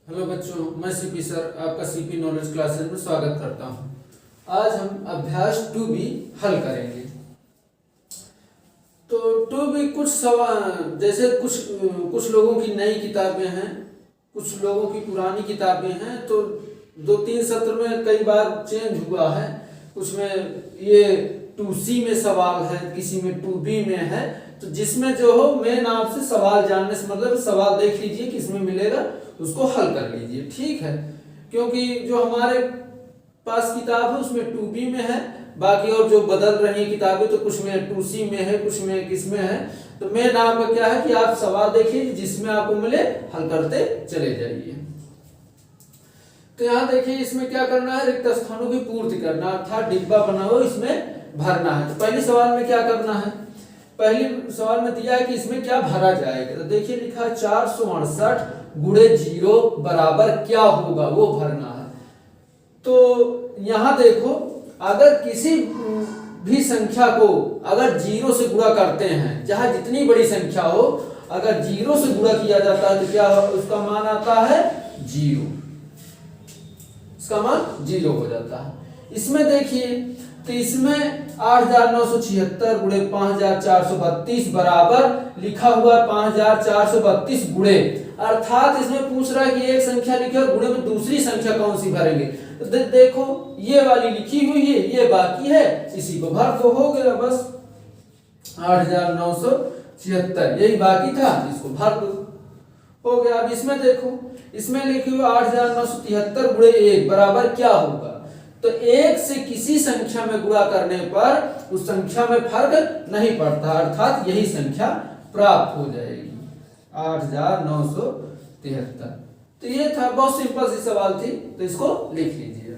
Hello बच्चों, मैं CP sir आपका सीपी नॉलेज क्लासेस में स्वागत करता हूं। आज हम अभ्यास 2B हल करेंगे। तो 2B कुछ सवाल जैसे कुछ लोगों की नई किताबें हैं, कुछ लोगों की पुरानी किताबें हैं। तो 2-3 सत्र में कई बार चेंज हुआ है। कुछ में ये 2C में सवाल है, किसी में 2B में है। तो जिसमें जो हो मेन आपसे सवाल जानने से मतलब सवाल देख लीजिए किसमें मिलेगा, उसको हल कर लीजिए, ठीक है। क्योंकि जो हमारे पास किताब है उसमें 2B में है, बाकी और जो बदल रही किताबें तो कुछ में 2C में है, कुछ में किस में है। तो मेन आपका क्या है कि आप सवाल देखिए जिसमें आपको मिले हल करते चले जाइए। तो यहाँ देखिए इसमें क्या करना है, रिक्त स्थानों की पूर्ति करना, अर्थात डिब्बा बना हुआ इसमें भरना है। तो पहली सवाल में क्या करना है, पहली सवाल में दिया है कि इसमें क्या भरा जाएगा। तो देखिए लिखा है 468 गुणे 0 बराबर क्या होगा, वो भरना है। तो यहाँ देखो, अगर किसी भी संख्या को अगर 0 से गुणा करते हैं, चाहे जितनी बड़ी संख्या हो, अगर 0 से गुणा किया जाता है तो क्या उसका मान आता है 0, इसका मान 0 हो जाता है। इसमें देखिए तो इसमें 8976 गुणे 5432 बराबर लिखा हुआ है 5432 गुणे, अर्थात इसमें पूछ रहा है कि एक संख्या लिखी और गुणे में दूसरी संख्या कौन सी भरेंगे। तो देखो ये वाली लिखी हुई है, ये बाकी है, इसी को भर दो, हो गया बस 8976 यही बाकी था, इसको भर दो, हो गया। अब इसमें देखो, इसमें लिखी हुई 8973 गुणे 1 बराबर क्या होगा। तो 1 से किसी संख्या में गुणा करने पर उस संख्या में फर्क नहीं पड़ता, अर्थात यही संख्या प्राप्त हो जाएगी 8973। तो ये था, बहुत सिंपल सी सवाल थी, तो इसको लिख लीजिए।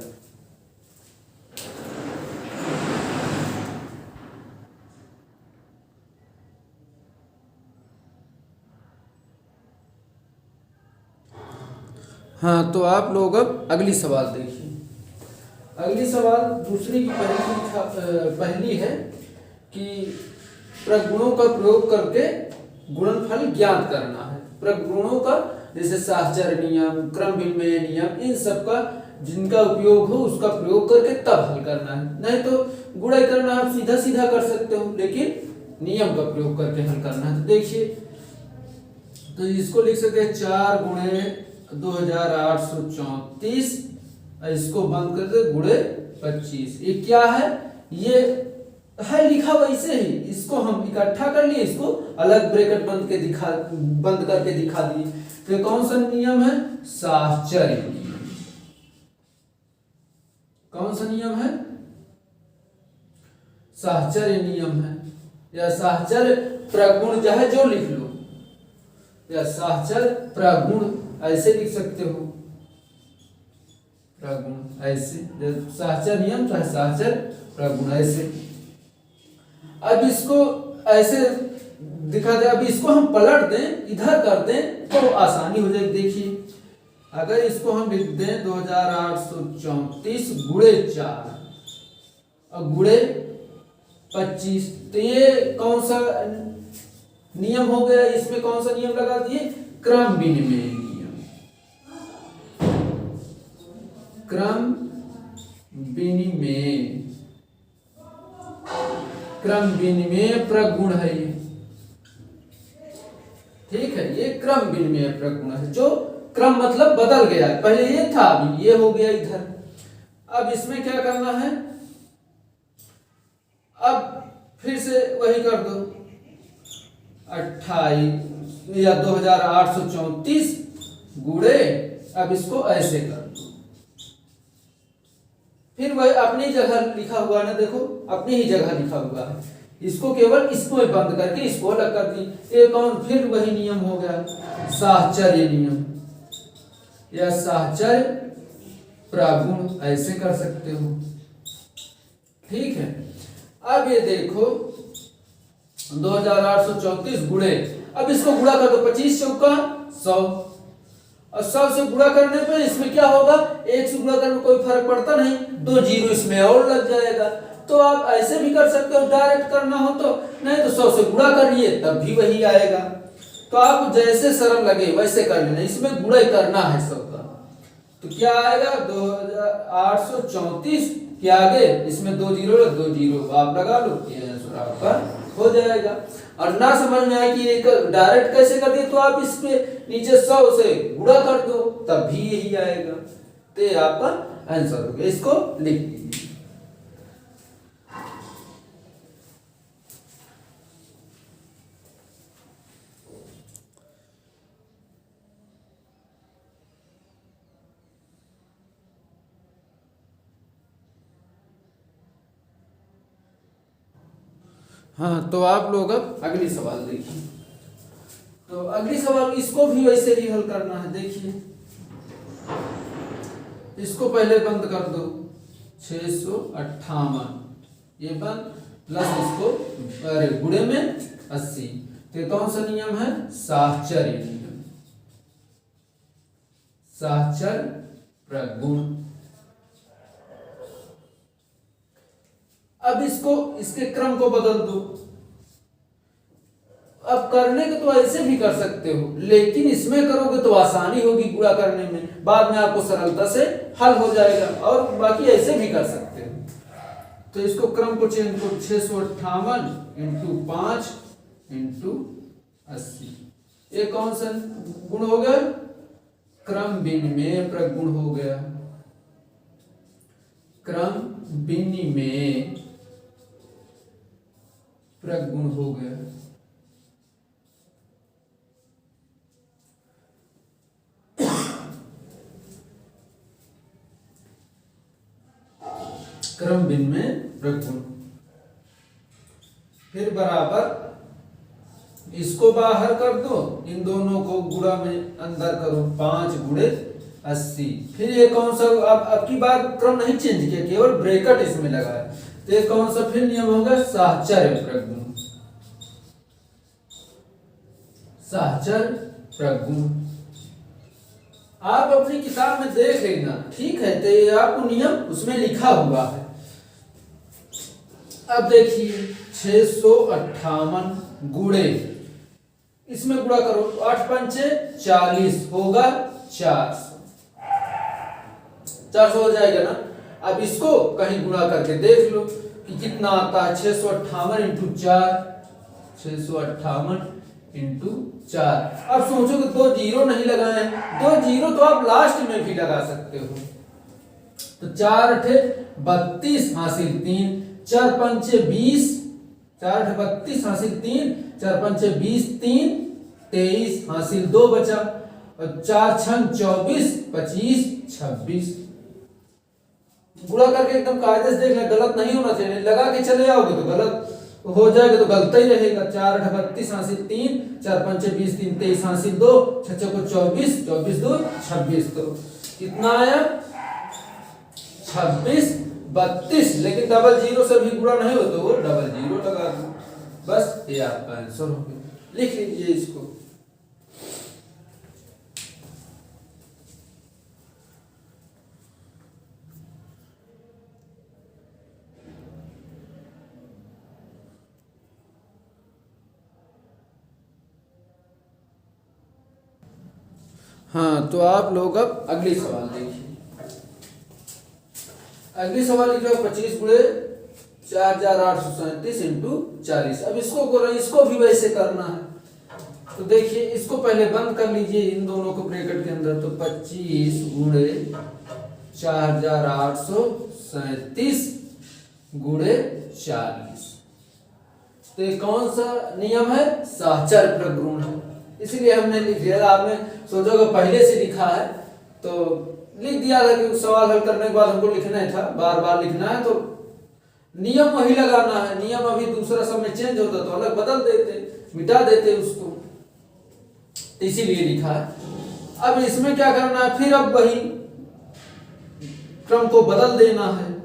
हाँ, तो आप लोग अब अगली सवाल देखिए। अगली सवाल दूसरी की पहली है कि प्रगुणों का प्रयोग करके गुणनफल ज्ञात करना है। प्रगुणों का जैसे साहचर्य नियम, क्रम विनिमय नियम, इन सब का जिनका उपयोग हो उसका प्रयोग करके तब हल करना है। नहीं तो गुणा करना आप सीधा सीधा कर सकते हो, लेकिन नियम का प्रयोग करके हल करना है। तो देखिए, तो इसको लिख सकते हैं 4 गुणे 2834, इसको बंद कर दे गुणे 25। ये क्या है, ये है लिखा वैसे ही, इसको हम इकट्ठा कर लिए, इसको अलग ब्रैकेट बंद करके दिखा दिए। तो कौन सा नियम है, साहचर्य नियम। कौन सा नियम है, साहचर्य नियम है, या साहचर्य प्रगुण चाहे जो लिख लो, या साहचर्य प्रगुण ऐसे लिख सकते हो, प्रगुण ऐसे, साहचर्य नियम चाहे साहचर्य प्रगुण ऐसे। अब इसको ऐसे दिखा दे, अब इसको हम पलट दें, इधर कर दें तो आसानी हो जाएगी। देखिए अगर इसको हम लिख दें 2834 गुणे 4 और गुणे 25, तो ये कौन सा नियम हो गया, इसमें कौन सा नियम लगा दिए, क्रम विनिमय नियम। क्रम विनिमय, क्रम विनिमय प्रगुण है ये, ठीक है। ये क्रम विनिमय प्रगुण है, जो क्रम मतलब बदल गया है, पहले ये था अभी ये हो गया इधर। अब इसमें क्या करना है, अब फिर से वही कर दो 28 या 2834 गुणे, अब इसको ऐसे कर दो, फिर वह अपनी जगह लिखा हुआ ना, देखो अपनी ही जगह लिखा हुआ है, इसको केवल इसको बंद करके इसको अलग कर दी। एक और फिर वही नियम हो गया, साहचर्य नियम या साहचर्य प्रगुण ऐसे कर सकते हो, ठीक है। अब ये देखो 2834 गुणे, अब इसको गुणा कर दो, 25 चौका 100, और 100 से गुणा करने पर इसमें क्या होगा, 1 से गुणा करने में कोई फर्क पड़ता नहीं, 2 जीरो इसमें और लग जाएगा। तो आप ऐसे भी कर सकते हो, डायरेक्ट करना हो तो, नहीं तो 100 से गुणा करिए तब भी वही आएगा। तो आप जैसे सरल लगे वैसे कर लेना, इसमें गुणा करना है 100 का। तो क्या आएगा 2834 के आगे इसमें 2 जीरो आप लगा लो, ये आंसर आपका हो जाएगा। और ना समझ में आए कि एक डायरेक्ट कैसे कर दिए, तो आप इस पे नीचे 100 से गुणा कर दो, तब भी यही आएगा। तो ये आपका आंसर हो गया, इसको लिख लीजिए। हाँ, तो आप लोग अब अगली सवाल देखिए। तो अगली सवाल इसको भी वैसे ही हल करना है। देखिए, इसको पहले बंद कर दो, 658 ये बंद, प्लस इसको अरे गुणे में 80। तो कौन सा नियम है? साहचर्य नियम, साहचर्य प्रगुण। अब इसको, इसके क्रम को बदल दो। अब करने को तो ऐसे भी कर सकते हो, लेकिन इसमें करोगे तो आसानी होगी गुणा करने में, बाद में आपको सरलता से हल हो जाएगा। और बाकी ऐसे भी कर सकते हो। तो इसको क्रम को चेंज करो, 658 इंटू 5 इंटू 80। ये कौन सा गुण हो गया? क्रम विनिमय प्रगुण हो गया। क्रम विनिमय प्रगुण हो गया। क्रम विनिमय प्रगुण। फिर बराबर इसको बाहर कर दो, इन दोनों को गुणा में अंदर करो, 5 गुणे 80। फिर ये कौन सा, अब की बार क्रम नहीं चेंज किया, केवल ब्रैकेट इसमें लगा है। तो ये कौन सा फिर नियम होगा? साहचर्य प्रगुण, साहचर्य प्रगुण। आप अपनी किताब में देख लेना, ठीक है? तो ये आपको नियम उसमें लिखा हुआ है। अब देखिए, 658 गुणे, इसमें गुणा करो, 8 पंचे 40 होगा 400 हो जाएगा ना। अब इसको कहीं गुणा करके देख लो कि कितना आता है। 658 इंटू 4, 658 इंटू 4। अब सोचो कि 2 जीरो नहीं लगाए, 2 जीरो तो आप लास्ट में भी लगा सकते हो। तो 4 अठे 32 हासिल 3, 4 पंचे 20, 4 अठे 32 हासिल 3, 4 पंचे 20, 3 23 हासिल 2 बचा, और 4 छन 24, 25 26। गुणा करके एकदम कायदे से देख ले, गलत नहीं होना चाहिए। लगा के चले आओगे तो गलत हो जाएगा, तो गलत ही रहेगा। 4 अठे 32 हासिल 3, 4 पंचे 20, 3 23 हासिल 2, 6 को 24, 24 2 26। तो कितना आया? 26 32। लेकिन डबल जीरो से भी गुणा नहीं हो तो वो डबल जीरो लगा दो, बस ये आपका आंसर हो गया। लिख लीजिए इसको। हाँ, तो आप लोग अब अगली सवाल देखिए। अगली सवाल लिख रहे हो 25 गुणे 4837 इंटू 40। अब इसको करो, इसको भी वैसे करना है। तो देखिए, इसको पहले बंद कर लीजिए इन दोनों को ब्रैकेट के अंदर। तो 25 गुणे 4837 गुणे 40। तो ये कौन सा नियम है? साहचर्य प्रगुण है, इसीलिए हमने लिख दिया। आपने सोचोगे पहले से लिखा है तो लिख दिया था कि सवाल हल करने के बाद हमको लिखना ही था, बार बार लिखना है, तो नियम वही लगाना है। नियम अभी दूसरा सब में चेंज होता तो अलग बदल देते, मिटा देते उसको, इसीलिए लिखा है। अब इसमें क्या करना है? फिर अब वही क्रम को बदल देना है,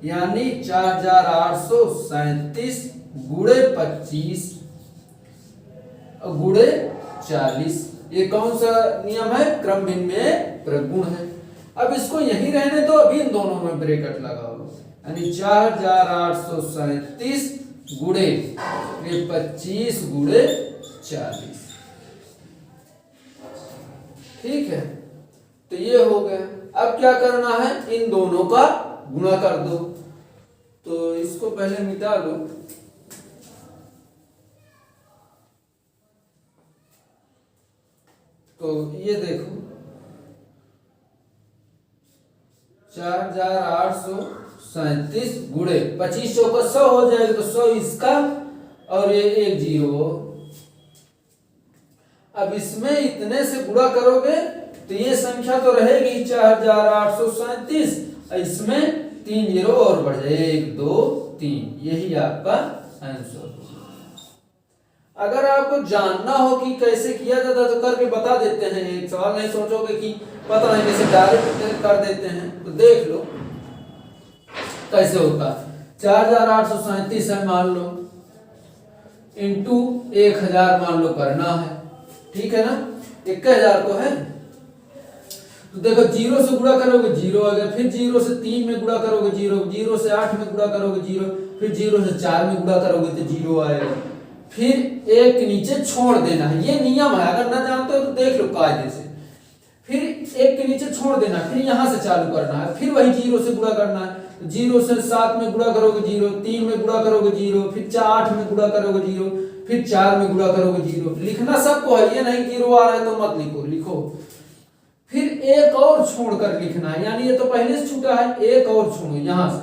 यानी 4837 गुणे 25 गुणे 40। ये कौन सा नियम है? क्रम विनिमय प्रगुण है। अब इसको यहीं रहने दो, अभी इन दोनों में ब्रैकेट लगाओ, यानी 4837 गुणे 25 गुणे 40। ठीक है, तो ये हो गया। अब क्या करना है, इन दोनों का गुणा कर दो। तो इसको पहले मिटा लो। तो ये देखो 4837 गुणे 25 चौका 100 हो जाएगा, तो 100 इसका और ये 1 0। अब इसमें इतने से गुणा करोगे तो ये संख्या तो रहेगी 4837, इसमें 3 0 और बढ़ जाए 1 2 3, यही आपका आंसर। अगर आपको जानना हो कि कैसे किया जाता है तो करके बता देते हैं, एक सवाल नहीं सोचोगे कि पता नहीं कैसे डायरेक्ट कर देते हैं। तो देख लो कैसे होता है। 4837 है मान लो, इंटू 1000 मान लो करना है, ठीक है ना, 1000 को है। तो देखो 0 से गुणा करोगे 0 आ गया, फिर 0 से 3 में गुणा करोगे 0, 0 से 8 में गुणा करोगे 0, फिर 0 से 4 में गुणा करोगे तो 0 आएगा। फिर एक नीचे छोड़ देना है, ये नियम है, अगर ना जानते हो तो देख लो कायदे से। फिर एक के नीचे छोड़ देना, फिर यहां से चालू करना है, फिर वही 0 से गुणा करना है। 0 से 7 में गुणा करोगे 0, 3 में गुणा करोगे 0, फिर 8 में गुणा करोगे 0, फिर 4 में गुणा करोगे 0। लिखना सबको है, ये नहीं 0 आ रहा है तो मत लिखो, लिखो। फिर एक और छोड़कर लिखना है, यानी ये तो पहले से छूटा है, एक और छोड़ो यहां से।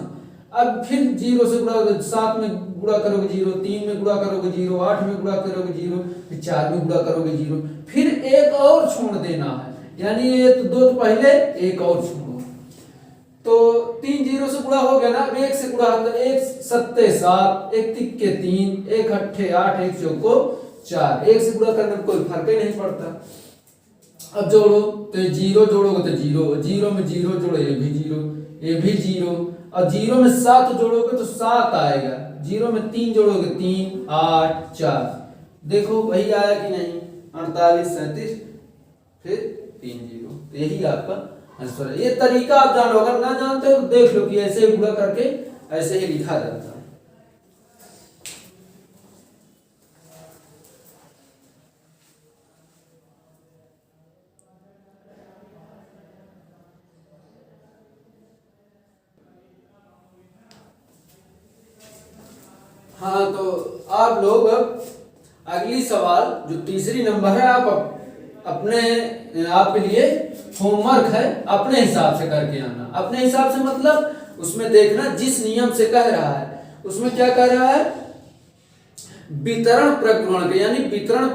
अब फिर 0 से गुणा 7 में गुणा करोगे 0, 3 में गुणा करोगे 0, 8 में गुणा करोगे 0, फिर 4 में गुणा करोगे 0, फिर एक और छोड़ देना है, यानी ये तो 2 तो पहले, एक और छोड़ो। तो 3 0 से गुणा हो गया ना, अब 1 से गुणा होता है, 1 7 7, 1 तिक्के 3, 1 8 8, 1 चौको 4। 1 से गुणा करने में कोई फर्क ही नहीं पड़ता। अब जोड़ो तो 0 जोड़ोगे तो 0, 0 में 0 जोड़ो ये भी 0, ये भी 0, और 0 में 7 जोड़ोगे तो 7 आएगा, 0 में 3 जोड़ोगे 3 8 4। देखो वही आया कि नहीं, 48 37 फिर 3 0, तो यही आपका आंसर है। ये तरीका आप जानो, अगर ना जानते हो तो देख लो कि ऐसे ही गुणा करके ऐसे ही लिखा जाता है। हाँ, तो आप लोग अब अगली सवाल जो तीसरी नंबर है, आप अपने आपके लिए होमवर्क है, अपने हिसाब से करके आना। अपने हिसाब से मतलब उसमें देखना जिस नियम से कह रहा है, उसमें क्या कह रहा है, वितरण प्रगुण के, यानी वितरण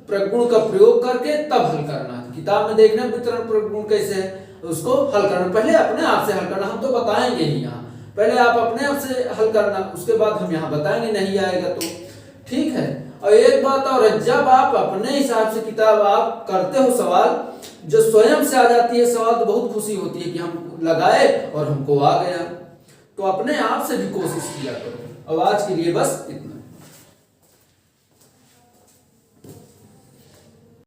प्रगुण का प्रयोग करके तब हल करना है। किताब में देखना वितरण प्रगुण कैसे है, उसको हल करना, पहले अपने आप से हल करना, हम तो बताएंगे ही यहाँ, पहले आप अपने आप से हल करना, उसके बाद हम यहाँ बताएंगे, नहीं आएगा तो ठीक है। और एक बात और है, जब आप अपने हिसाब से किताब आप करते हो सवाल, जो स्वयं से आ जाती है सवाल, तो बहुत खुशी होती है कि हम लगाए और हमको आ गया। तो अपने आप से भी कोशिश किया करो। अब आज के लिए बस इतना।